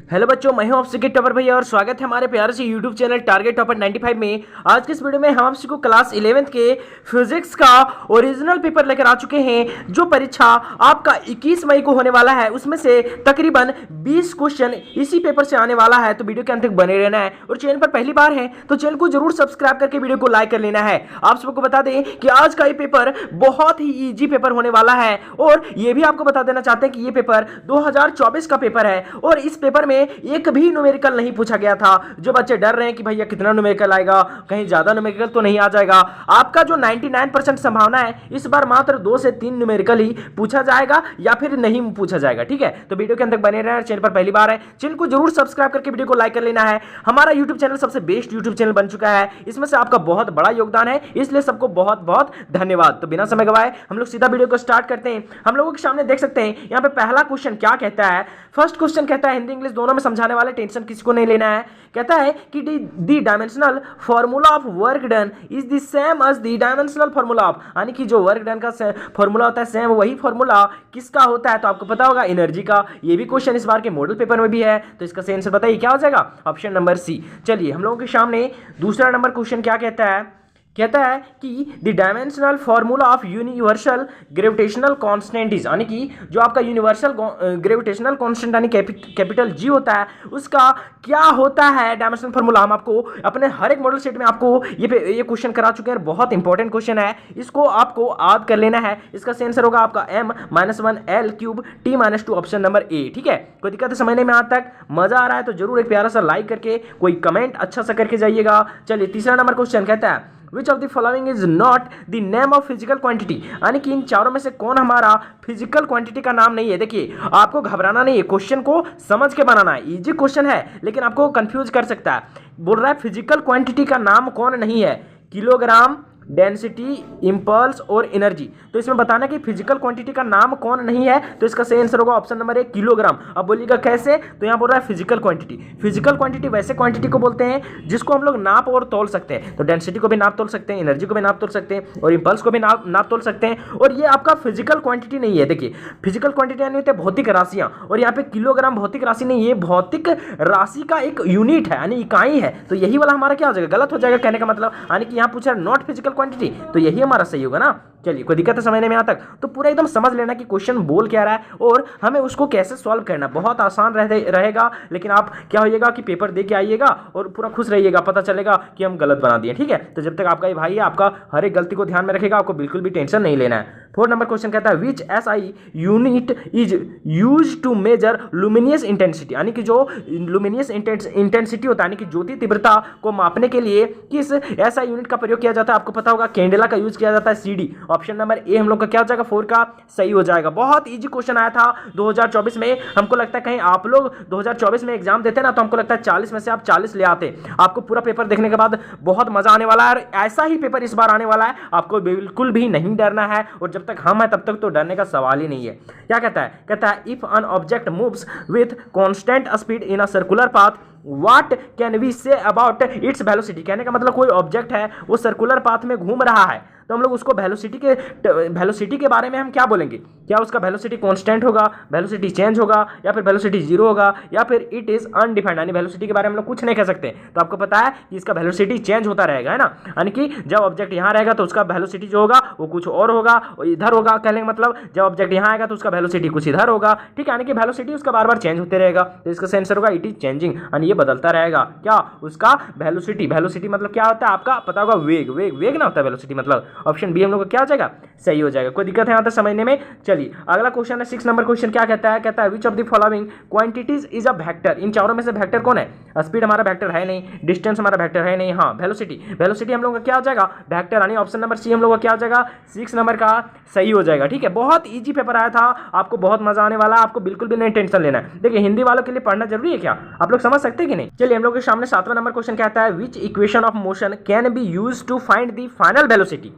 Hello बच्चों, मैं हूं आपसे टॉपर भैया और स्वागत है हमारे प्यारे से यूट्यूब चैनल टारगेट टॉपर 95 में। आज के इस वीडियो में हम आपको क्लास 11th के फिजिक्स का ओरिजिनल पेपर लेकर आ चुके हैं। जो परीक्षा आपका 21 मई को होने वाला है उसमें से तकरीबन 20 क्वेश्चन इसी पेपर से आने वाला है, तो वीडियो के अंत तक बने रहना है। और चैनल पर पहली बार है तो चैनल को जरूर सब्सक्राइब करके वीडियो को लाइक कर लेना है। आप सबको बता दें कि आज का ये पेपर बहुत ही ईजी पेपर होने वाला है और ये भी आपको बता देना चाहते हैं कि ये पेपर 2024 का पेपर है और इस पेपर में एक भी न्यूमेरिकल नहीं पूछा गया था। जो बच्चे डर रहे हैं कि भैया कितना न्यूमेरिकल आएगा, कहीं ज्यादा न्यूमेरिकल तो नहीं आ जाएगा, आपका जो 99% संभावना है इस बार मात्र 2 से 3 न्यूमेरिकल ही पूछा जाएगा या फिर नहीं पूछा जाएगा। ठीक है, तो वीडियो के अंदर बने रहना। चैनल पर पहली बार है, चैनल को जरूर सब्सक्राइब करके वीडियो को लाइक कर लेना है। हमारा यूट्यूब चैनल सबसे बेस्ट यूट्यूब चैनल बन चुका है, इसमें से आपका बहुत बड़ा योगदान है, इसलिए सबको बहुत बहुत धन्यवाद। तो बिना समय गवाए हम लोग सीधा वीडियो को स्टार्ट करते हैं। हम लोगों के सामने देख सकते हैं यहाँ पे पहला क्वेश्चन क्या कहता है। फर्स्ट क्वेश्चन कहता है हिंदी इंग्लिश दोनों में समझाने वाले, टेंशन किसी को नहीं लेना है। कहता है कि the dimensional formula of work done is the same as the dimensional formula of, यानी कि जो वर्क डन का फार्मूला होता है सेम वही फार्मूला किसका होता है, तो आपको पता होगा एनर्जी का। ये भी क्वेश्चन इस बार के मॉडल पेपर में भी है, तो इसका सही आंसर बताइए क्या हो जाएगा, ऑप्शन नंबर सी। चलिए हम लोगों के सामने दूसरा नंबर क्वेश्चन क्या कहता है। कहता है कि the dimensional formula of universal gravitational constant is, यानी कि जो आपका यूनिवर्सल ग्रेविटेशनल कांस्टेंट यानी कैपिटल जी होता है उसका क्या होता है डायमेंशनल फार्मूला। हम आपको अपने हर एक मॉडल सेट में आपको ये क्वेश्चन करा चुके हैं, बहुत इंपॉर्टेंट क्वेश्चन है, इसको आपको याद कर लेना है। इसका सही आंसर होगा आपका m-1 L3 T-2 option number ए। ठीक है, कोई दिक्कत है समझने में? आज तक मजा आ रहा है तो जरूर एक प्यारा सा लाइक करके कोई कमेंट अच्छा सा करके जाइएगा। चलिए तीसरा नंबर क्वेश्चन कहता है Which of the following is not the name of physical quantity, यानी कि इन चारों में से कौन हमारा फिजिकल क्वांटिटी का नाम नहीं है। देखिए आपको घबराना नहीं है, क्वेश्चन को समझ के बनाना है। इजी क्वेश्चन है लेकिन आपको कंफ्यूज कर सकता है। बोल रहा है फिजिकल क्वांटिटी का नाम कौन नहीं है, किलोग्राम, डेंसिटी, इंपल्स और एनर्जी। तो इसमें बताना कि फिजिकल क्वांटिटी का नाम कौन नहीं है, तो इसका सही आंसर होगा ऑप्शन नंबर ए किलोग्राम। अब बोलिएगा कैसे, तो यहाँ बोल रहा है फिजिकल क्वांटिटी। फिजिकल क्वांटिटी वैसे क्वांटिटी को बोलते हैं जिसको हम लोग नाप और तोल सकते हैं। तो डेंसिटी को भी नाप तोल सकते हैं, एनर्जी को भी नाप तोल सकते हैं और इंपल्स को भी नाप तोल सकते हैं। और ये आपका फिजिकल क्वांटिटी नहीं है। देखिए फिजिकल क्वांटिटी यानी होती है भौतिक राशियां, और यहाँ पे किलोग्राम भौतिक राशि नहीं, ये भौतिक राशि का एक यूनिट है यानी इकाई है। तो यही वाला हमारा क्या हो जाएगा, गलत हो जाएगा कहने का मतलब, यानी कि यहाँ पूछा नॉट फिजिकल क्वांटिटी, तो यही हमारा सही होगा ना। चलिए कोई दिक्कत है समझने में यहाँ तक, तो पूरा एकदम समझ लेना कि क्वेश्चन बोल क्या रहा है और हमें उसको कैसे सॉल्व करना। बहुत आसान रहेगा, लेकिन आप क्या होइएगा कि पेपर दे के आइएगा और पूरा खुश रहिएगा, पता चलेगा कि हम गलत बना दिए। ठीक है, तो जब तक आपका ये भाई है आपका हर एक गलती को ध्यान में रखेगा, आपको बिल्कुल भी टेंशन नहीं लेना है। 4 नंबर क्वेश्चन कहता है which SI unit is use to measure luminous intensity, यानी कि जो लुमिनियस इंटेंसिटी होता है यानी कि ज्योति तीव्रता को मापने के लिए किस एसआई यूनिट का प्रयोग किया जाता है। आपको पता होगा कैंडेला का यूज किया जाता है, सीडी। ऑप्शन नंबर ए हम लोग का क्या हो जाएगा, 4 का सही हो जाएगा। बहुत इजी क्वेश्चन आया था 2024 में। हमको लगता है कहीं आप लोग 2024 में एग्जाम देते ना तो हमको लगता है 40 में से आप 40 ले आते। आपको पूरा पेपर देखने के बाद बहुत मजा आने वाला है, ऐसा ही पेपर इस बार आने वाला है, आपको बिल्कुल भी नहीं डरना है। और जब तक हम हैं तब तक तो डरने का सवाल ही नहीं है। क्या कहता है, कहता है if an object moves with constant speed in a circular path what can we say about its velocity. कहने का मतलब कोई ऑब्जेक्ट है वो सर्कुलर पाथ में घूम रहा है तो हम लोग उसको वेलोसिटी के बारे में हम क्या बोलेंगे, क्या उसका वेलोसिटी कांस्टेंट होगा, वेलोसिटी चेंज होगा, या फिर वेलोसिटी जीरो होगा, या फिर इट इज अनडिफाइंड, यानी वेलोसिटी के बारे में हम लोग कुछ नहीं कह सकते। तो आपको पता है कि इसका वेलोसिटी चेंज होता रहेगा, है ना, यानी कि जब ऑब्जेक्ट यहाँ रहेगा तो उसका वेलोसिटी जो होगा वो कुछ और होगा, और इधर होगा। कहने का मतलब जब ऑब्जेक्ट यहाँ आएगा तो उसका वेलोसिटी कुछ इधर होगा। ठीक है, यानी कि वेलोसिटी उसका बार बार चेंज होते रहेगा, तो इसका सही आंसर होगा इट इज चेंजिंग, यानी ये बदलता रहेगा। क्या उसका वेलोसिटी मतलब क्या होता है, आपका पता होगा वेग ना होता है वेलोसिटी मतलब। ऑप्शन बी हम लोग क्या हो जाएगा, सही हो जाएगा। कोई दिक्कत है यहाँ तक समझने में? चलिए अगला क्वेश्चन है 6 नंबर क्वेश्चन। क्या कहता है, कहता है which of the following quantities is a vector. इन चारों में से वेक्टर कौन है, स्पीड हमारा वेक्टर है नहीं, डिस्टेंस हमारा वेक्टर है नहीं, हाँ वेलोसिटी हम लोग का क्या हो जाएगा, वेक्टर, यानी ऑप्शन नंबर सी हम लोग का क्या हो जाएगा, 6 नंबर का सही हो जाएगा। ठीक है, बहुत ईजी पेपर आया था, आपको बहुत मजा आने वाला है, आपको बिल्कुल भी नहीं टेंशन लेना है। देखिए हिंदी वालों के लिए पढ़ना जरूरी है क्या, आप लोग समझ सकते हैं कि नहीं। चलिए हम लोग के सामने 7वां नंबर क्वेश्चन कहता है which equation of motion can be use to find the final velocity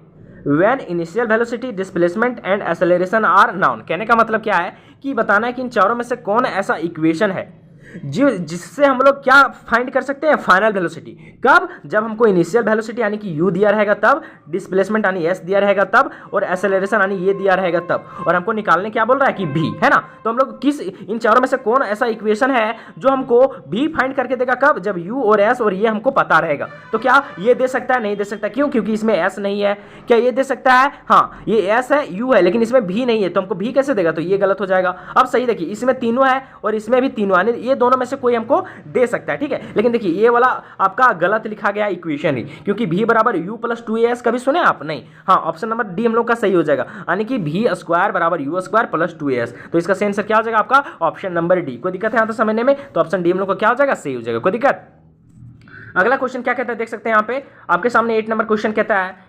when initial velocity, displacement and acceleration are known। कहने का मतलब क्या है कि बताना है कि इन चारों में से कौन ऐसा इक्वेशन है जिससे हम लोग क्या फाइंड कर सकते हैं, फाइनल वेलोसिटी। कब? जब हमको इनिशियल वेलोसिटी यानी कि u दिया रहेगा तब, डिस्प्लेसमेंट यानी s दिया रहेगा तब, और एक्सेलरेशन यानी ये दिया रहेगा तब, और हमको निकालने क्या बोल रहा है कि v, है ना। तो हम लोग किस इन चारों में से कौन ऐसा इक्वेशन है जो हमको v फाइंड करके देगा, कब? जब u और s और ये हमको पता रहेगा। तो क्या ये दे सकता है? नहीं दे सकता। क्यों? क्योंकि इसमें s नहीं है। क्या ये दे सकता है? हाँ, ये s है, u है, लेकिन इसमें v नहीं है, तो हमको v कैसे देगा? तो ये गलत हो जाएगा। अब सही देखिए, इसमें तीनों है और इसमें भी तीनों, यानी ये दोनों में से कोई हमको दे सकता है, ठीक है। लेकिन देखिए ये वाला आपका गलत लिखा गया इक्वेशन ही, क्योंकि v बराबर u प्लस 2as कभी सुने आप? नहीं। हाँ, ऑप्शन नंबर डी हम लोग का सही हो जाएगा, यानी कि v स्क्वायर बराबर u स्क्वायर प्लस 2as। तो इसका सही आंसर क्या हो जाएगा आपका? Option number D. कोई दिक्कत है यहाँ तो समझने में? तो ऑप्शन डी हम लोग का क्या हो जाएगा? सही हो जाएगा। कोई दिक्कत? अगला क्वेश्चन क्या कहता है, देख सकते हैं यहाँ पे आपके सामने 8 नंबर क्वेश्चन कहता है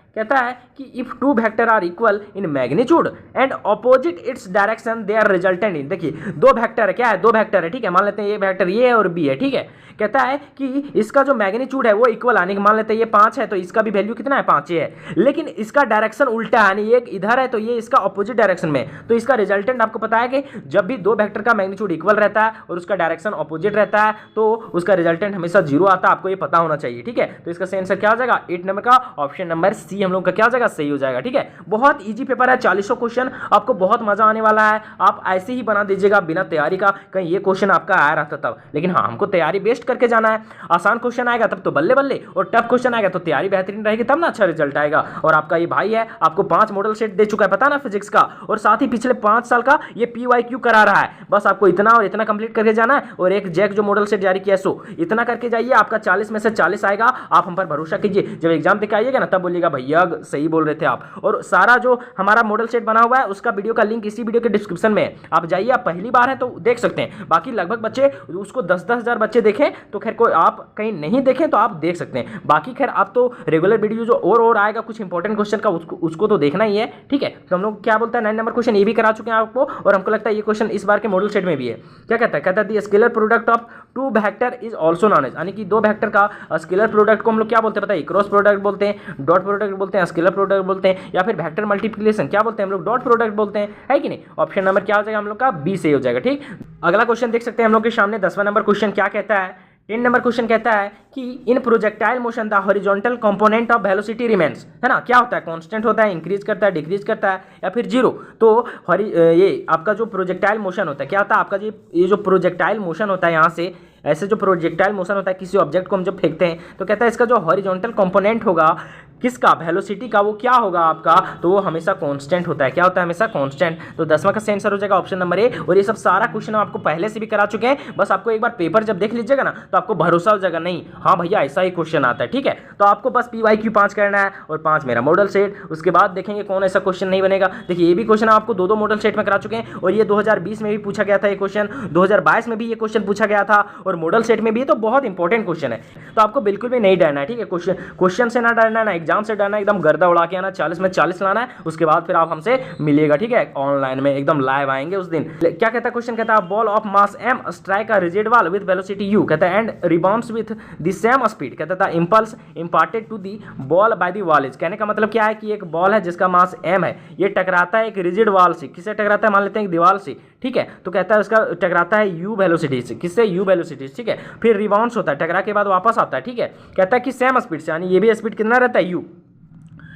कि if two vector are equal in magnitude and opposite its direction they are resultant in. देखिए दो वेक्टर है, क्या है? दो वेक्टर है, ठीक है। मान लेते हैं ये वेक्टर ये है और बी है, ठीक है। कहता है कि इसका जो मैग्नीट्यूड है वो इक्वल, यानी कि मान लेते हैं ये 5 है तो इसका भी वैल्यू कितना है? 5 है, लेकिन इसका डायरेक्शन उल्टा है, यानी ये इधर है तो ये इसका ऑपोजिट डायरेक्शन में। तो इसका रिजल्टेंट आपको पता है कि जब भी दो वेक्टर का मैग्नीट्यूड इक्वल रहता है और उसका डायरेक्शन ऑपोजिट रहता है तो उसका रिजल्टेंट हमेशा 0 आता है। आपको ये पता होना चाहिए, ठीक है। तो इसका सही आंसर क्या हो जाएगा? 8 नंबर का ऑप्शन नंबर सी हम लोग का क्या हो जाएगा? सही हो जाएगा, ठीक है। बहुत इजी पेपर है, 40 क्वेश्चन, आपको बहुत मजा आने वाला है। आप ऐसे ही बना दीजिएगा बिना तैयारी का, कहीं ये क्वेश्चन आपका आया रहता तब। लेकिन हाँ, हमको तैयारी बेस्ट करके जाना है। आसान क्वेश्चन आएगा तब तो बल्ले बल्ले, और टफ क्वेश्चन आएगा तो तैयारी बेहतरीन रहेगी तब ना अच्छा रिजल्ट आएगा। और आपका ये भाई है, आपको 5 मॉडल सेट दे चुका है, पता ना, फिजिक्स का, और साथ ही पिछले 5 साल का ये PYQ करा रहा है। बस आपको इतना और इतना कंप्लीट करके जाना है, और एक जैक जो मॉडल सेट जारी किया है, सो इतना करके जाइए, आपका 40 में से 40 आएगा। आप हम पर भरोसा कीजिए, जब एग्जाम देकर आइएगा ना तब बोलिएगा भैया सही बोल रहे थे आप। और सारा जो हमारा मॉडल सेट बना हुआ है उसका वीडियो का लिंक इसी वीडियो के डिस्क्रिप्शन में है, आप जाइए। आप पहली बार है तो देख सकते हैं, बाकी लगभग बच्चे उसको 10-10 हज़ार बच्चे देखें तो खैर कोई, आप कहीं नहीं देखें तो आप देख सकते हैं। बाकी खैर आप तो रेगुलर वीडियो जो और आएगा कुछ इंपॉर्टेंट क्वेश्चन का उसको तो देखना ही है, ठीक है। तो हम लोग क्या बोलते हैं 9 नंबर क्वेश्चन ये भी करा चुके हैं आपको, और हमको लगता है ये क्वेश्चन इस बार के मॉडल सेट में भी है। क्या कहता है? कहता है the scalar product of two vector is also known as, यानी कि दो वेक्टर का स्केलर प्रोडक्ट को हम लोग क्या बोलते हैं पता है? क्रॉस प्रोडक्ट बोलते हैं, डॉट प्रोडक्ट बोलते हैं, स्केलर प्रोडक्ट बोलते हैं, या फिर वेक्टर मल्टीप्लिकेशन क्या बोलते हैं हम लोग? डॉट प्रोडक्ट बोलते हैं, है कि नहीं। ऑप्शन नंबर क्या हो जाएगा हम लोग का? बी सही हो जाएगा, ठीक। अगला क्वेश्चन देख सकते हैं हम लोग के सामने 10वां नंबर क्वेश्चन क्या कहता है? 10 नंबर क्वेश्चन कहता है कि in projectile motion the horizontal component of velocity remains, है ना। क्या होता है? कांस्टेंट होता है, इंक्रीज करता है, डिक्रीज करता है, या फिर 0। तो ये आपका जो प्रोजेक्टाइल मोशन होता है क्या होता है आपका? ये जो प्रोजेक्टाइल मोशन होता है यहाँ से, ऐसे जो प्रोजेक्टाइल मोशन होता है किसी ऑब्जेक्ट को हम जब फेंकते हैं, तो कहता है इसका जो हॉरिजॉन्टल कंपोनेंट होगा किसका? वेलोसिटी का, वो क्या होगा आपका? तो वो हमेशा कांस्टेंट होता है। क्या होता है? हमेशा कांस्टेंट। तो 10वां का सही आंसर हो जाएगा ऑप्शन नंबर ए। और ये सब सारा क्वेश्चन आपको पहले से भी करा चुके हैं, बस आपको एक बार पेपर जब देख लीजिएगा ना तो आपको भरोसा हो जाएगा, नहीं हाँ भैया ऐसा ही क्वेश्चन आता है, ठीक है। तो आपको बस PYQ 5 करना है और 5 मेरा मॉडल सेट, उसके बाद देखेंगे कौन ऐसा क्वेश्चन नहीं बनेगा। देखिए ये भी क्वेश्चन आपको 2-2 मॉडल सेट में करा चुके हैं, और ये 2020 में भी पूछा गया था ये क्वेश्चन, 2022 में भी ये क्वेश्चन पूछा गया था, और मॉडल सेट में भी। तो बहुत इंपॉर्टेंट क्वेश्चन है, तो आपको बिल्कुल भी नहीं डरना है, ठीक है। क्वेश्चन से ना डरना है, ना एग्जाम से डरना है, एकदम गर्दा उड़ा के आना, 40 में 40 लाना है, उसके बाद फिर आप हमसे मिलिएगा, ठीक है। ऑनलाइन में एकदम लाइव आएंगे उस दिन। क्या कहता है क्वेश्चन? कहता है ball of mass m strike a rigid wall with velocity u, कहता है and rebounds with the same speed, कहता था impulse imparted to the ball by the wall is. कहने का मतलब क्या है कि एक बॉल है जिसका मास m है, ये टकराता है एक रिजिड वॉल से। किससे टकराता है? मान लेते हैं एक दीवार से, ठीक है। तो कहता है उसका टकराता है u वेलोसिटी से। किससे? u वेलोसिटी, ठीक है। फिर रिबाउंड्स होता है, टकरा के बाद वापस आता है, ठीक है। कहता है कि सेम स्पीड से, यानी ये भी स्पीड कितना रहता है u,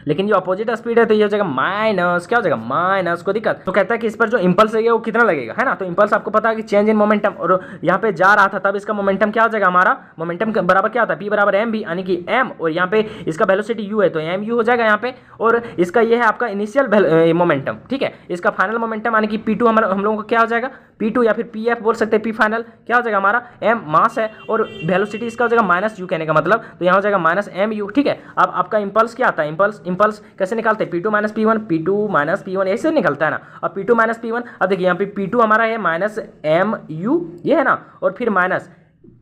लेकिन ये अपोजिट स्पीड है तो ये हो जाएगा माइनस, क्या हो जाएगा? माइनस। को दिक्कत? तो कहता है कि इस पर जो इंपल्स है वो कितना लगेगा, है ना। तो इंपल्स आपको पता है कि चेंज इन मोमेंटम, और यहाँ पे जा रहा था तब इसका मोमेंटम क्या हो जाएगा? हमारा मोमेंटम बराबर क्या होता है? P बराबर m भी, यानी कि m, और यहाँ पे इसका वेलोसिटी u है तो m u हो जाएगा यहाँ पे, और इसका ये है आपका इनिशियल मोमेंटम, ठीक है। इसका फाइनल मोमेंटम यानी कि P2 हम लोगों को क्या हो जाएगा? P2 या फिर PF बोल सकते हैं, P फाइनल क्या हो जाएगा हमारा? m मास है, और वेलोसिटी इसका हो जाएगा माइनस u, कहने का मतलब तो यहाँ हो जाएगा माइनस mu, ठीक है। अब आपका इंपल्स क्या आता है? इंपल्स कैसे निकालते हैं? P2 minus P1, P2 minus P1 ऐसे निकलता है ना। अब P2 माइनस P1, अब देखिए यहाँ पे P2 हमारा है माइनस mu, ये है ना, और फिर माइनस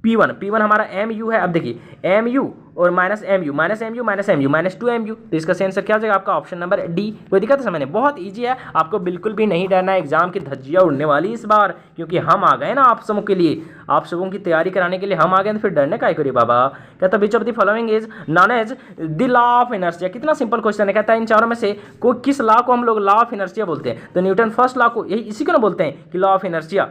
P1 हमारा mu है। अब देखिए mu और माइनस mu माइनस 2mu, तो इसका सही आंसर क्या हो जाएगा आपका? Option number D. कोई दिक्कत है समझने? बहुत इजी है, आपको बिल्कुल भी नहीं डरना है। एग्जाम की धज्जियां उड़ने वाली इस बार, क्योंकि हम आ गए ना आप सबों के लिए, आप सबों की तैयारी कराने के लिए हम आ गए, तो फिर डरने का ही करिए बाबा। कहता which of the following is known as the law of inertia. कितना सिंपल क्वेश्चन है। कहता है इन चारों में से कोई किस लॉ को हम लोग लॉ ऑफ इनर्शिया बोलते हैं? तो न्यूटन फर्स्ट लॉ को, यही इसी को ना बोलते हैं कि लॉ ऑफ इनर्शिया,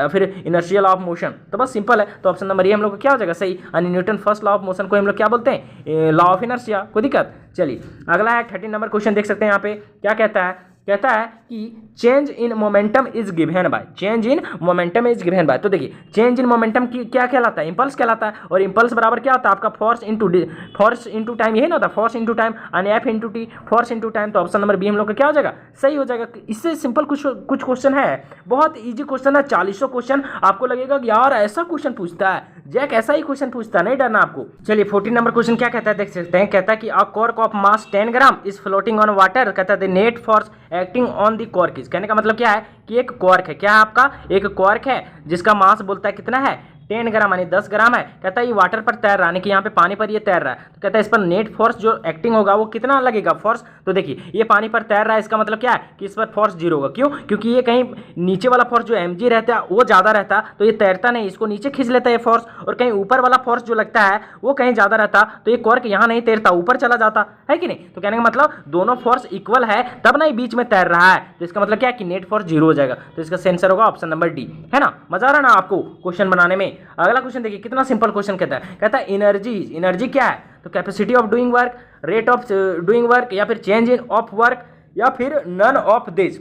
फिर इनर्शियल ऑफ मोशन, तो बस सिंपल है। तो ऑप्शन नंबर ए हम लोग को क्या हो जाएगा सही, यानी Newton first law of motion को हम लोग क्या बोलते हैं, लॉ ऑफ इनर्शिया। कोई दिक्कत। चलिए अगला है 13 नंबर क्वेश्चन, देख सकते हैं यहाँ पे क्या कहता है कि change in momentum is given by, change in momentum is given by. तो देखिए चेंज इन मोमेंटम की क्या कहलाता है, इंपल्स कहलाता है, और इंपल्स बराबर क्या होता है आपका फोर्स इनटू टाइम, यही ना होता है, फोर्स इनटू टाइम यानी F into T, force into time. तो ऑप्शन नंबर बी हम लोग का क्या हो जाएगा, सही हो जाएगा। इससे सिंपल कुछ क्वेश्चन है, बहुत ईजी क्वेश्चन है, 40 क्वेश्चन। आपको लगेगा कि यार ऐसा क्वेश्चन पूछता है जैक, ऐसा ही क्वेश्चन पूछता है, नहीं डरना आपको। चलिए 14 नंबर क्वेश्चन क्या कहता है, देख सकते हैं। कहता है कि अ cork of mass 10 gram is floating on water. कहता है net force acting on the cork is. कहने का मतलब क्या है कि एक कॉर्क है, क्या है आपका, एक कॉर्क है जिसका मास बोलता है कितना है, 10 ग्राम यानी 10 ग्राम है। कहता है ये वाटर पर तैर रहा है, कि यहाँ पे पानी पर ये तैर रहा है। तो कहता है इस पर नेट फोर्स जो एक्टिंग होगा वो कितना लगेगा फोर्स। तो देखिए ये पानी पर तैर रहा है, इसका मतलब क्या है कि इस पर फोर्स 0 होगा। क्यों, क्योंकि ये कहीं नीचे वाला फोर्स जो mg रहता है वो ज़्यादा रहता, तो ये तैरता नहीं, इसको नीचे खींच लेता है ये फोर्स। और कहीं ऊपर वाला फोर्स जो लगता है वो कहीं ज़्यादा रहता, तो ये कॉर्क यहाँ नहीं तैरता, ऊपर चला जाता है कि नहीं। तो कहने का मतलब दोनों फोर्स इक्वल है तब ना ये बीच में तैर रहा है। तो इसका मतलब क्या है कि नेट फोर्स 0 हो जाएगा। तो इसका सेंसर होगा ऑप्शन नंबर डी, है ना। मजा आ रहा ना आपको क्वेश्चन बनाने में। अगला क्वेश्चन देखिए कितना सिंपल क्वेश्चन कहता है एनर्जी क्या है, तो capacity of doing work, rate of doing work, या फिर चेंज इन ऑफ वर्क, या फिर नन ऑफ दिस।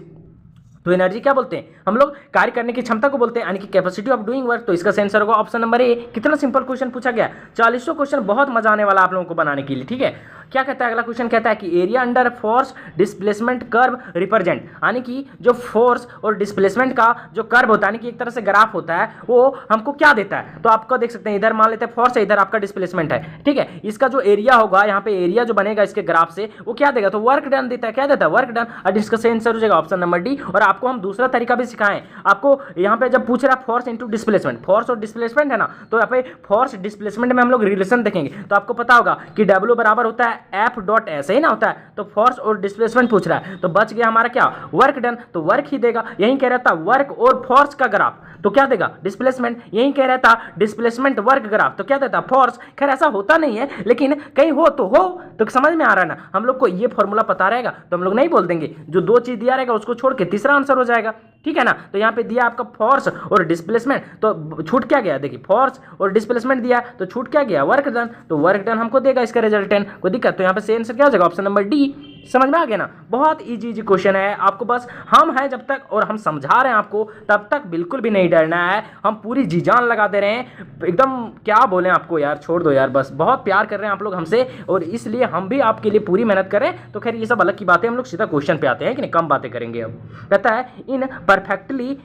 तो एनर्जी क्या बोलते हैं हम लोग, कार्य करने की क्षमता को बोलते हैं, यानी कि कैपेसिटी ऑफ डूइंग वर्क। तो इसका सेंसर होगा ऑप्शन नंबर ए। कितना सिंपल क्वेश्चन पूछा गया, 40 क्वेश्चन, बहुत मजा आने वाला आप लोगों को बनाने के लिए, ठीक है। क्या कहता है अगला क्वेश्चन, कहता है कि area under force displacement curve represent, यानी कि जो फोर्स और डिस्प्लेसमेंट का जो कर्व होता है, यानी कि एक तरह से ग्राफ होता है, वो हमको क्या देता है। तो आपको देख सकते हैं इधर मान लेते हैं फोर्स है, इधर आपका डिस्प्लेसमेंट है, ठीक है। इसका जो एरिया होगा यहाँ पे, एरिया जो बनेगा इसके ग्राफ से, वो क्या देगा, तो वर्क डन देता है। क्या देता है, वर्क डन। और इसका सेंसर हो जाएगा ऑप्शन नंबर डी। और आपको हम दूसरा तरीका भी सिखाएं आपको, यहाँ पे जब पूछ रहा है फोर्स इंटू डिस्प्लेसमेंट, फोर्स और डिस्प्लेसमेंट है ना, तो यहाँ पे फोर्स डिस्प्लेसमेंट में हम लोग रिलेशन देखेंगे। तो आपको पता होगा कि W बराबर होता है एफ डॉट एस, ही ना होता है। तो फोर्स और डिस्प्लेसमेंट पूछ रहा है, तो बच गया हमारा क्या, वर्क डन। तो वर्क ही देगा, यही कह रहा था वर्क और फोर्स का ग्राफ, तो क्या देगा, डिस्प्लेसमेंट। यही कह रहा था डिस्प्लेसमेंट वर्क ग्राफ, तो क्या देता, फोर्स। खैर ऐसा होता नहीं है, लेकिन कहीं हो तो समझ में आ रहा है ना। हम लोग को ये फॉर्मूला पता रहेगा तो हम लोग नहीं बोल देंगे, जो दो चीज दिया रहेगा उसको छोड़ के तीसरा आंसर हो जाएगा, ठीक है ना। तो यहाँ पे दिया आपका फोर्स और डिस्प्लेसमेंट, तो छूट क्या गया, देखिए फोर्स और डिस्प्लेसमेंट दिया तो छूट क्या गया, वर्क डन। तो वर्क डन हमको देगा इसका रिजल्टेंट, कोई दिक्कत। तो यहाँ पे सही आंसर क्या हो जाएगा, ऑप्शन नंबर डी। समझ में आ गया ना, बहुत इजी क्वेश्चन है। आपको बस हम हैं जब तक और हम समझा रहे हैं आपको, तब तक बिल्कुल भी नहीं डरना है। हम पूरी जी जान लगा दे रहे हैं एकदम, क्या बोलें आपको यार, छोड़ दो यार, बस बहुत प्यार कर रहे हैं आप लोग हमसे, और इसलिए हम भी आपके लिए पूरी मेहनत कर रहे हैं। तो खैर ये सब अलग की बातें, हम लोग सीधा क्वेश्चन पे आते हैं कि नहीं, कम बातें करेंगे अब। कहता है in perfectly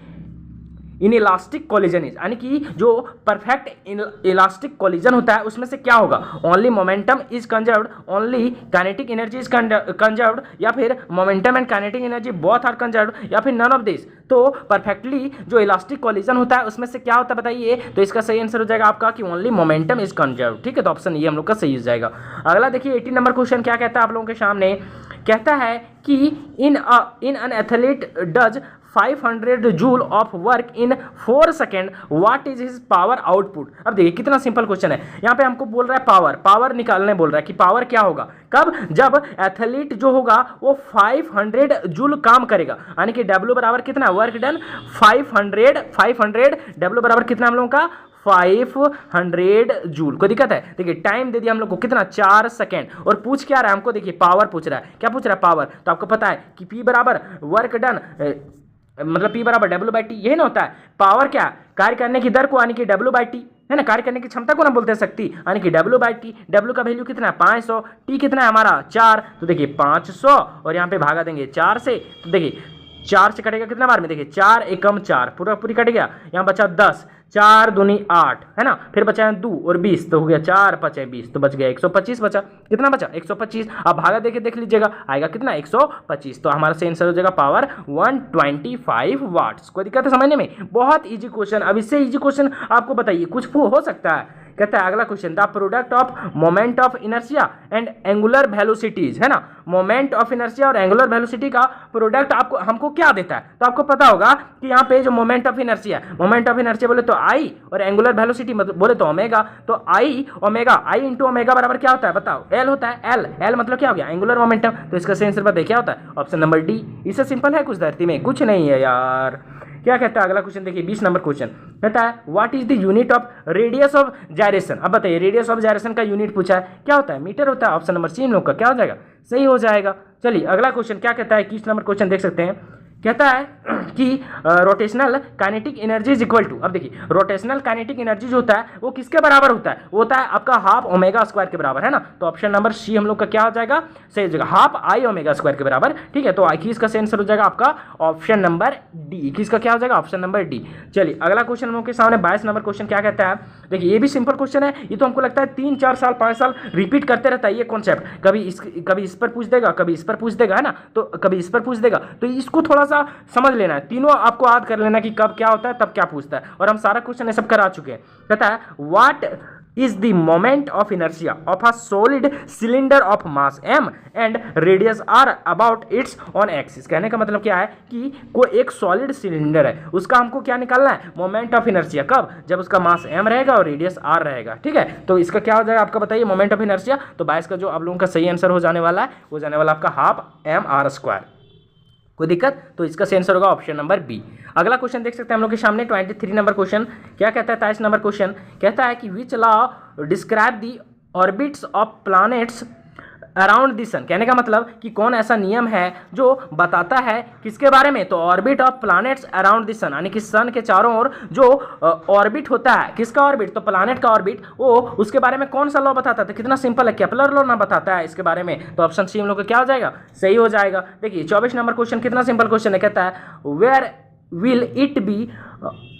in elastic collision is, यानी कि जो परफेक्ट इलास्टिक कॉलिजन होता है उसमें से क्या होगा, only momentum is conserved, only kinetic energy is conserved, या फिर momentum and kinetic energy both are conserved, या फिर नन ऑफ दिस। तो परफेक्टली जो इलास्टिक कॉलिजन होता है उसमें से क्या होता है बताइए। तो इसका सही आंसर हो जाएगा आपका कि ओनली मोमेंटम इज कंजर्व्ड, ठीक है। तो ऑप्शन ये हम लोग का सही हो जाएगा। अगला देखिए 18 नंबर क्वेश्चन क्या कहता है आप लोगों के सामने, कहता है कि in an athlete does 500 joule of work in 4 second, what is his power output. अब देखिए कितना सिंपल क्वेश्चन है, यहाँ पे हमको बोल रहा है पावर निकालने बोल रहा है कि पावर क्या होगा, कब, जब एथलीट जो होगा वो 500 जूल काम करेगा, यानी कि W बराबर कितना, वर्क डन 500 W बराबर कितना हम लोगों का 500 जूल। कोई दिक्कत है, देखिए टाइम दे दिया हम लोग को कितना, 4 सेकेंड। और पूछ क्या रहा है हमको, देखिए पावर पूछ रहा है, क्या पूछ रहा है, पावर। तो आपको पता है कि P बराबर वर्क डन, मतलब P बराबर W/T, यही ना होता है। पावर क्या, कार्य करने की दर को, यानी कि W/T है ना, कार्य करने की क्षमता को ना बोलते हैं शक्ति, यानी कि W/T। W का वैल्यू कितना है 500, T कितना है हमारा 4, तो देखिए 500 और यहाँ पे भागा देंगे 4 से, तो देखिए 4 से कटेगा कितना बार में, देखिए 4 एकम 4 पूरी कट गया, यहाँ बचा 10, 4 दूनी 8 है ना, फिर बचा है 2 और 20, तो हो गया 4 5 20, तो बच गया 125 बचा, कितना बचा 125। अब भागा देके देख लीजिएगा आएगा कितना 125। तो हमारा सही आंसर हो जाएगा पावर 125 वाट्स। कोई दिक्कत है समझने में, बहुत इजी क्वेश्चन। अब इससे इजी क्वेश्चन आपको बताइए कुछ हो सकता है। कहता है अगला question, the product of moment of inertia and angular velocities, है ना, मोमेंट ऑफ इनर्शिया और एंगुलर वेलोसिटी का प्रोडक्ट आपको हमको क्या देता है। तो आपको पता होगा कि यहाँ पे जो मोमेंट ऑफ इनर्शिया बोले तो आई, और एंगुलर वेलोसिटी बोले तो ओमेगा। तो आई इंटू ओमेगा बराबर क्या होता है बताओ, एल होता है। एल मतलब क्या हो गया, एंगुलर मोमेंटम। तो इसका सही आंसर बताइए क्या होता है, ऑप्शन नंबर डी। इससे सिंपल है कुछ धरती में, कुछ नहीं है यार। क्या कहता है अगला क्वेश्चन देखिए 20 नंबर क्वेश्चन कहता है what is the unit of radius of gyration. अब बताइए रेडियस ऑफ जायरेशन का यूनिट पूछा है, क्या होता है? मीटर होता है। ऑप्शन नंबर सी हम लोग का क्या हो जाएगा? सही हो जाएगा। चलिए अगला क्वेश्चन क्या कहता है 21 नंबर क्वेश्चन देख सकते हैं, कहता है कि rotational kinetic energy is equal to. अब देखिए रोटेशनल काइनेटिक एनर्जी जो होता है वो किसके बराबर होता है? वो होता है आपका हाफ ओमेगा स्क्वायर के बराबर, है ना। तो ऑप्शन नंबर सी हम लोग का क्या हो जाएगा? सही हो जाएगा, हाफ आई ओमेगा स्क्वायर के बराबर। ठीक है, तो 21 का सही आंसर हो जाएगा आपका ऑप्शन नंबर डी। 21 का क्या हो जाएगा? Option number D. चलिए अगला क्वेश्चन हम लोग के सामने 22 नंबर क्वेश्चन क्या कहता है, देखिए ये भी सिंपल क्वेश्चन है। ये तो हमको लगता है 3-4 साल 5 साल रिपीट करते रहता है ये कॉन्सेप्ट। कभी इस पर पूछ देगा, कभी इस पर पूछ देगा, है ना, तो कभी इस पर पूछ देगा। तो इसको थोड़ा सा समझ लेना है, तीनों आपको याद कर लेना कि कब क्या होता है तब क्या पूछता है। और हम सारा क्वेश्चन ये सब करा चुके हैं। कहता है what is the moment of inertia of a solid cylinder of mass m and radius r about it's on axis. कहने का मतलब क्या है कि कोई एक सॉलिड सिलेंडर है, उसका हमको क्या निकालना है? Moment of inertia. कब? जब उसका मास m रहेगा और रेडियस r रहेगा। ठीक है, तो इसका क्या हो जाएगा आपका बताइए मोमेंट ऑफ इनर्शिया। तो 22 का जो आप लोगों का सही आंसर हो जाने वाला है वो जाने वाला आपका हाफ m r²। कोई दिक्कत? तो इसका सही आंसर होगा ऑप्शन नंबर बी। अगला क्वेश्चन देख सकते हैं हम लोग के सामने 23 नंबर क्वेश्चन क्या कहता है 23 नंबर क्वेश्चन कहता है कि which law describe the orbits of planets around the sun. कहने का मतलब कि कौन ऐसा नियम है जो बताता है किसके बारे में? तो orbit of planets around the sun, यानी कि सन के चारों ओर जो ऑर्बिट होता है, किसका ऑर्बिट? तो प्लैनेट का ऑर्बिट, वो उसके बारे में कौन सा लॉ बताता था? कितना सिंपल है, केपलर लॉ ना बताता है इसके बारे में। तो ऑप्शन सी हम लोग का क्या हो जाएगा? सही हो जाएगा। देखिए 24 नंबर क्वेश्चन कितना सिंपल क्वेश्चन है, कहता है where will it be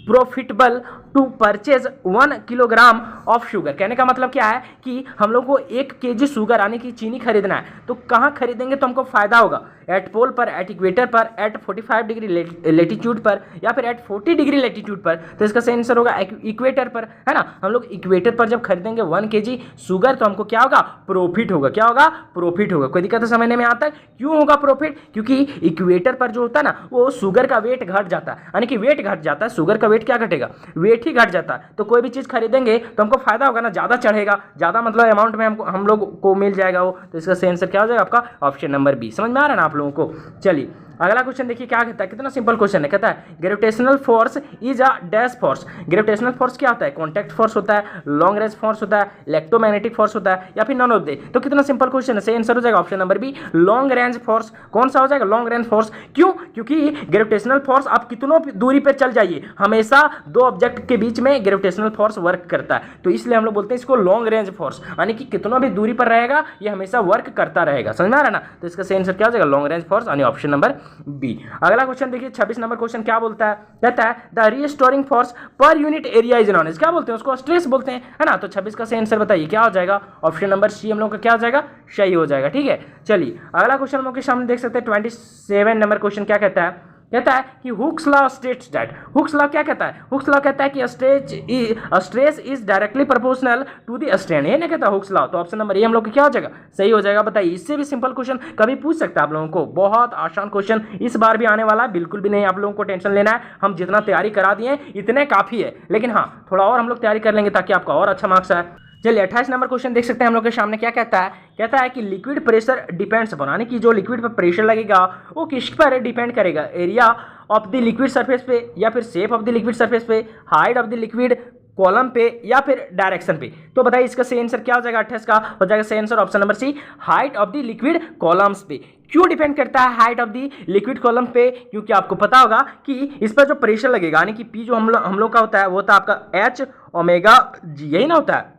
profitable to purchase 1 kilogram of sugar. कहने का मतलब क्या है कि हम लोग को 1 केजी शुगर यानी कि चीनी खरीदना है, तो कहाँ खरीदेंगे तो हमको फायदा होगा? एट पोल पर, एट इक्वेटर पर, एट 45 डिग्री लेटीट्यूड पर, या फिर एट 40 डिग्री लेटीट्यूड पर। तो इसका सही आंसर होगा इक्वेटर पर, है ना। हम लोग इक्वेटर पर जब खरीदेंगे 1 केजी शुगर तो हमको क्या होगा? प्रॉफिट होगा। क्या होगा? प्रॉफिट होगा। कोई दिक्कत समझने में आता है? क्यों होगा प्रॉफिट? क्योंकि इक्वेटर पर जो होता है ना वो शुगर का वेट घट जाता है, यानी कि वेट घट जाता है, शुगर का वेट क्या घटेगा? वेट ही घट जाता है। तो कोई भी चीज़ खरीदेंगे तो हमको फायदा होगा ना, ज़्यादा चढ़ेगा, ज़्यादा मतलब अमाउंट में हम लोग को मिल जाएगा वो। तो इसका सही आंसर क्या हो जाएगा आपका? Option number B. समझ में आ रहा है ना आप लोगों को? चलिए अगला क्वेश्चन देखिए क्या कहता है, कितना सिंपल क्वेश्चन है। कहता है gravitational force is a dash force. Gravitational force क्या होता है? कॉन्टैक्ट फोर्स होता है, लॉन्ग रेंज फोर्स होता है, इलेक्ट्रोमैग्नेटिक फोर्स होता है, या फिर नॉन ऑफ दे। तो कितना सिंपल क्वेश्चन है, सही आंसर हो जाएगा option number B, long range force. कौन सा हो जाएगा? Long range force. क्यों? क्योंकि ग्रेविटेशनल फोर्स आप कितनों दूरी पर चल जाइए, हमेशा 2 ऑब्जेक्ट के बीच में ग्रेविटेशनल फोर्स वर्क करता है। तो इसलिए हम लोग बोलते हैं इसको लॉन्ग रेंज फोर्स, यानी कि कितनों भी दूरी पर रहेगा ये हमेशा वर्क करता रहेगा। समझ में आ रहा है ना? तो इसका सही आंसर क्या हो जाएगा? लॉन्ग रेंज फोर्स, यानी ऑप्शन नंबर बी। अगला क्वेश्चन देखिए 26 नंबर क्वेश्चन क्या बोलता है, कहता है the restoring force per unit area is known as. क्या बोलते हैं उसको? स्ट्रेस बोलते हैं, है ना। तो 26 का सही आंसर बताइए क्या हो जाएगा? ऑप्शन नंबर सी हम लोग का क्या हो जाएगा? सही हो जाएगा। ठीक है, चलिए अगला क्वेश्चन हम लोग के सामने देख सकते हैं 27 नंबर क्वेश्चन क्या कहता है, कहता है कि Hooke's law states that. Hooke's law क्या कहता है? हुक्स लॉ कहता है कि stress is directly proportional to the strain. ये नहीं कहता हुक्स लॉ। तो ऑप्शन नंबर ए हम लोग क्या हो जाएगा? सही हो जाएगा। बताइए इससे भी सिंपल क्वेश्चन कभी पूछ सकता है आप लोगों को, बहुत आसान क्वेश्चन इस बार भी आने वाला है, बिल्कुल भी नहीं आप लोगों को टेंशन लेना है। हम जितना तैयारी करा दिए इतने काफी है, लेकिन हाँ थोड़ा और हम लोग तैयारी कर लेंगे ताकि आपका और अच्छा मार्क्स आए। चलिए 28 नंबर क्वेश्चन देख सकते हैं हम लोग के सामने क्या कहता है, कहता है कि लिक्विड प्रेशर डिपेंड्स अपॉन, यानी कि जो लिक्विड पर प्रेशर लगेगा वो किस पर डिपेंड करेगा? Area of the liquid surface पे, या फिर shape of the liquid surface पे, height of the liquid column पे, या फिर डायरेक्शन पे। तो बताइए इसका सही आंसर क्या हो जाएगा? 28 का हो जाएगा सही answer option number C, height of the liquid columns पे। क्यों डिपेंड करता है height of the liquid column पे? क्योंकि आपको पता होगा कि इस पर जो प्रेशर लगेगा, यानी कि पी जो हम लोग का होता है वो होता है आपका एच ओमेगा जी, यही ना होता है,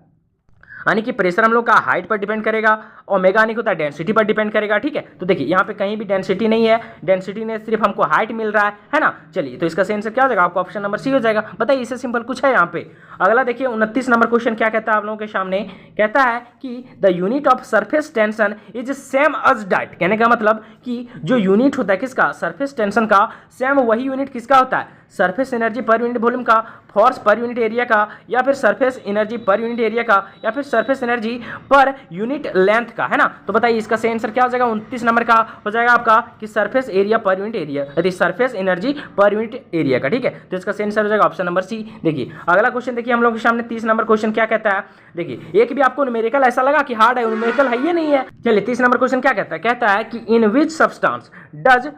यानी कि प्रेशर हम लोग का हाइट पर डिपेंड करेगा, ओमेगा यानी कि होता है डेंसिटी पर डिपेंड करेगा। ठीक है, तो देखिए यहाँ पे कहीं भी डेंसिटी नहीं है, डेंसिटी ने सिर्फ हमको हाइट मिल रहा है ना। चलिए तो इसका सही आंसर क्या हो जाएगा? आपको ऑप्शन नंबर सी हो जाएगा। बताइए इससे सिंपल कुछ है यहाँ पे। अगला देखिए 29 नंबर क्वेश्चन क्या कहता है आप लोगों के सामने, कहता है कि the unit of surface tension is same as that. कहने का मतलब कि जो यूनिट होता है किसका? सरफेस टेंशन का, सेम वही यूनिट किसका होता है? Surface energy per unit volume का, फोर्स पर यूनिट एरिया का, या फिर surface energy per unit area का, या फिर surface energy per unit length का, है ना। तो बताइए इसका सही आंसर क्या हो जाएगा? 29 नंबर का हो जाएगा आपका कि surface area per unit area, यदि surface energy per unit area का। ठीक है, तो इसका सही आंसर हो जाएगा ऑप्शन नंबर सी। देखिए अगला क्वेश्चन देखिए हम लोग के सामने 30 नंबर क्वेश्चन क्या कहता है। देखिए एक भी आपको न्यूमेरिकल ऐसा लगा कि हार्ड है, न्यूमेरिकल है ये नहीं है। चलिए 30 नंबर क्वेश्चन क्या कहता है, कहता है कि in which substance does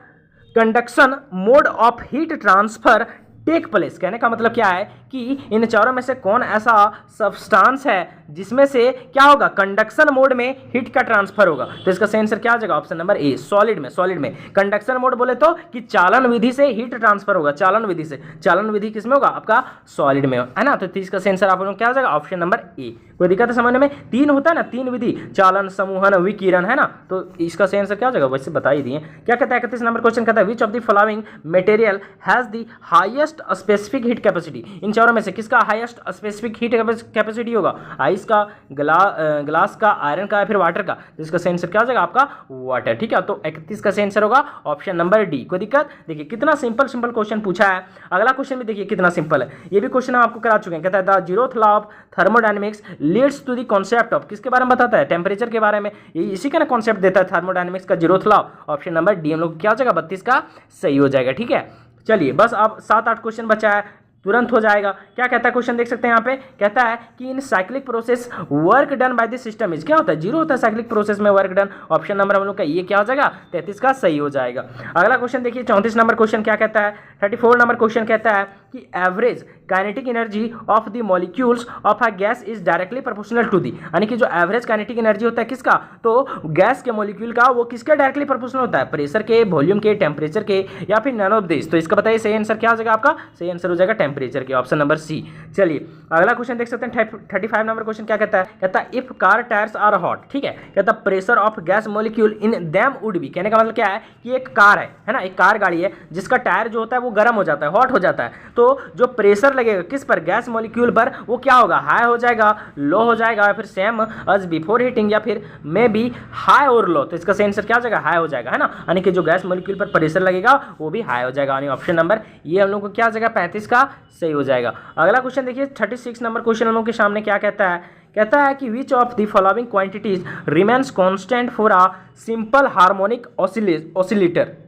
conduction mode of heat transfer take place. कहने का मतलब क्या है कि इन चारों में से कौन ऐसा सब्सटेंस है जिसमें से क्या होगा, कंडक्शन मोड में हीट का ट्रांसफर होगा। तो इसका सही आंसर क्या आ जाएगा, ऑप्शन नंबर ए, सॉलिड में। सॉलिड में कंडक्शन मोड बोले तो कि चालन विधि से हीट ट्रांसफर होगा, चालन विधि से। चालन विधि किसमें होगा, आपका सॉलिड में, है ना। तो इसका सही आंसर आप लोग क्या आ जाएगा, ऑप्शन नंबर ए। कोई दिक्कत है समझने में, तीन होता है ना, तीन विधि, चालन, समूहन, विकिरण, है ना। तो इसका सही आंसर क्या आ जाएगा, वैसे बता ही दिए। क्या कहता है 31 नंबर क्वेश्चन, कहता है which of the following material has the highest specific heat capacity. इन चारों में से किसका हाईएस्ट स्पेसिफिक हीट कैपेसिटी होगा, आइस का, ग्लास का, आयरन का या फिर वाटर का। तो इसका सही आंसर क्या हो जाएगा आपका, वाटर। ठीक है, तो 31 का सही आंसर होगा ऑप्शन नंबर डी। कोई दिक्कत, देखिए कितना सिंपल सिंपल क्वेश्चन पूछा है। अगला क्वेश्चन भी देखिए कितना सिंपल है, ये भी क्वेश्चन हम आपको करा चुके हैं। कहता है the zeroth law of thermodynamics leads to the concept of, किसके बारे में बताता है, टेम्परेचर के बारे में। ये इसी का ना कॉन्सेप्ट देता है थर्मोडायनेमिक्स का, zeroth law. Option number D हम लोग क्या हो जाएगा, 32 का सही हो जाएगा। ठीक है, चलिए बस अब 7-8 क्वेश्चन बचा है, तुरंत हो जाएगा। क्या कहता है क्वेश्चन, देख सकते हैं यहाँ पे। कहता है कि इन cyclic process work done by the system is, क्या होता है, जीरो होता है साइक्लिक प्रोसेस में वर्क डन। ऑप्शन नंबर हम लोग का ये क्या हो जाएगा, 33 का सही हो जाएगा। अगला क्वेश्चन देखिए 34 नंबर क्वेश्चन क्या कहता है। 34 नंबर क्वेश्चन कहता है कि average kinetic energy of the molecules of a gas is directly proportional to the, यानी कि जो एवरेज काइनेटिक एनर्जी होता है किसका, तो गैस के मॉलिक्यूल का, वो किसके डायरेक्टली प्रोपोर्शनल होता है, प्रेशर के, वॉल्यूम के, टेम्परेचर के, या फिर नन ऑफ दिस। तो इसका बताइए सही आंसर क्या हो जाएगा आपका, सही आंसर हो जाएगा टेम्परेचर के, ऑप्शन नंबर सी। चलिए अगला क्वेश्चन देख सकते हैं 35 नंबर क्वेश्चन क्या कहता है। कहता है if car tyres are hot, ठीक है, कहता है pressure of gas molecule in them would be. कहने का मतलब क्या है कि एक कार है ना, एक कार गाड़ी है जिसका टायर जो होता है वो गर्म हो जाता है, हॉट हो जाता है। तो जो प्रेशर लगेगा किस पर, गैस मॉलिक्यूल पर, वो क्या होगा, हाई हो जाएगा, लो हो जाएगा, या फिर सेम एज बिफोर हीटिंग, या फिर मे बी हाई और लो। तो इसका सही आंसर क्या हो जाएगा, हाई हो जाएगा, है ना। यानी कि जो गैस मॉलिक्यूल पर प्रेशर लगेगा वो भी हाई हो जाएगा, यानी ऑप्शन नंबर ये हम लोग को क्या हो जाएगा, 35 का सही हो जाएगा। अगला क्वेश्चन देखिए 36 नंबर क्वेश्चन हम लोग के सामने क्या कहता है। कहता है कि विच of the following quantities remains constant for a simple harmonic oscillator.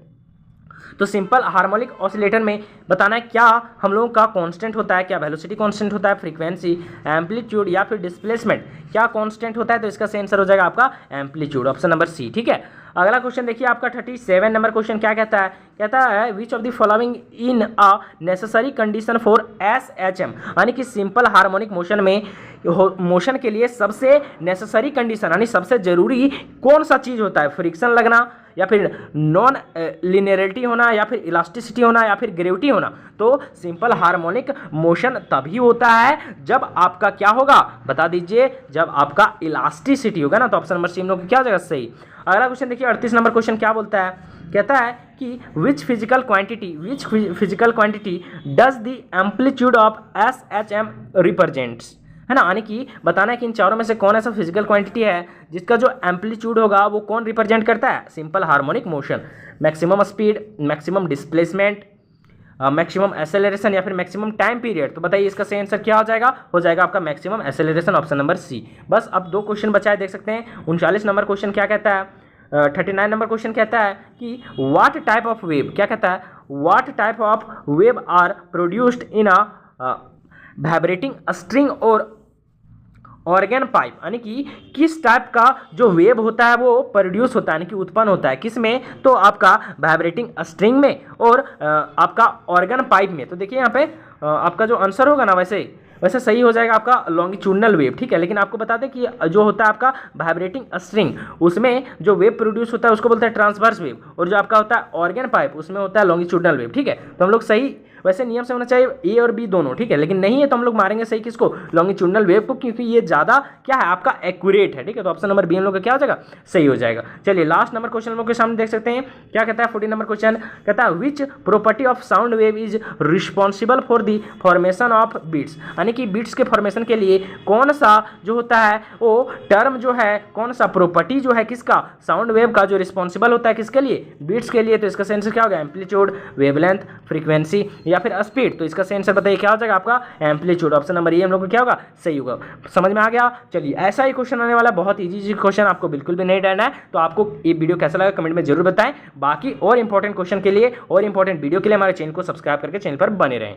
तो सिंपल हार्मोनिक ऑसिलेटर में बताना है क्या हम लोगों का कांस्टेंट होता है, क्या वेलोसिटी कांस्टेंट होता है, फ्रीक्वेंसी, एम्पलीट्यूड, या फिर डिस्प्लेसमेंट, क्या कांस्टेंट होता है। तो इसका सही आंसर हो जाएगा आपका एम्पलीट्यूड, ऑप्शन नंबर सी। ठीक है, अगला क्वेश्चन देखिए आपका 37 नंबर क्वेश्चन क्या कहता है। कहता है which of the following in a necessary condition for SHM, यानी कि सिंपल हार्मोनिक मोशन के लिए सबसे नेसेसरी कंडीशन, यानी सबसे जरूरी कौन सा चीज होता है, फ्रिक्शन लगना, या फिर नॉन लिनियरिटी होना, या फिर इलास्टिसिटी होना, या फिर ग्रेविटी होना। तो सिंपल हार्मोनिक मोशन तभी होता है जब आपका क्या होगा, बता दीजिए, जब आपका इलास्टिसिटी होगा ना। तो ऑप्शन नंबर सी हम लोग क्या हो जाएगा, सही। अगला क्वेश्चन देखिए 38 नंबर क्वेश्चन क्या बोलता है। कहता है कि which physical quantity does the amplitude of SHM represents, है ना। यानी कि बताना है कि इन चारों में से कौन ऐसा फिजिकल क्वांटिटी है जिसका जो एम्पलीट्यूड होगा वो कौन रिप्रेजेंट करता है, simple harmonic motion. Maximum speed, maximum displacement, maximum acceleration, या फिर मैक्सिमम टाइम पीरियड। तो बताइए इसका सही आंसर क्या हो जाएगा आपका maximum acceleration, option number C. बस अब 2 क्वेश्चन बचा है, देख सकते हैं 39 नंबर क्वेश्चन क्या कहता है। 39 नंबर क्वेश्चन कहता है कि व्हाट टाइप ऑफ वेव, क्या कहता है, what type of wave are produced in a vibrating string और ऑर्गन पाइप, यानी कि किस टाइप का जो वेव होता है वो प्रोड्यूस होता है, यानी कि उत्पन्न होता है किस में, तो आपका वाइब्रेटिंग स्ट्रिंग में और आपका ऑर्गन पाइप में। तो देखिए यहाँ पे आपका जो आंसर होगा ना वैसे सही हो जाएगा आपका लॉन्गिट्यूडनल वेव। ठीक है, लेकिन आपको बता दें कि जो होता है आपका वाइब्रेटिंग स्ट्रिंग, उसमें जो वेव प्रोड्यूस होता है उसको बोलते हैं ट्रांसवर्स वेव, और जो आपका होता है ऑर्गन पाइप उसमें होता है लॉन्गिट्यूडनल वेव। ठीक है, तो हम लोग सही, वैसे नियम से होना चाहिए ए और बी दोनों, ठीक है, लेकिन नहीं है तो हम लोग मारेंगे सही किसको, लॉन्गिट्यूडनल वेव को, क्योंकि ये ज़्यादा क्या है आपका एक्यूरेट है। ठीक है, तो ऑप्शन नंबर बी हम लोग का क्या हो जाएगा, सही हो जाएगा। चलिए लास्ट नंबर क्वेश्चन हम लोग के सामने देख सकते हैं क्या कहता है। 40 नंबर क्वेश्चन कहता है which property of sound wave is responsible for the formation of beats, यानी कि बीट्स के फॉर्मेशन के लिए कौन सा जो होता है वो टर्म जो है, कौन सा प्रॉपर्टी जो है किसका, साउंड वेव का, जो रिस्पॉन्सिबल होता है किसके लिए, बीट्स के लिए। तो इसका आंसर क्या होगा, एम्पलीट्यूड, वेवलेंथ, फ्रीक्वेंसी, या फिर स्पीड। तो इसका सही आंसर बताइए क्या हो जाएगा आपका, एम्पलीट्यूड, ऑप्शन नंबर ए हम लोग को क्या होगा, सही होगा। समझ में आ गया। चलिए ऐसा ही क्वेश्चन आने वाला, बहुत इजी क्वेश्चन, आपको बिल्कुल भी नहीं डरना है। तो आपको ये वीडियो कैसा लगा कमेंट में जरूर बताएं। बाकी और इंपॉर्टेंट क्वेश्चन के लिए और इंपॉर्टेंट वीडियो के लिए हमारे चैनल को सब्सक्राइब करके चैनल पर बने रहें।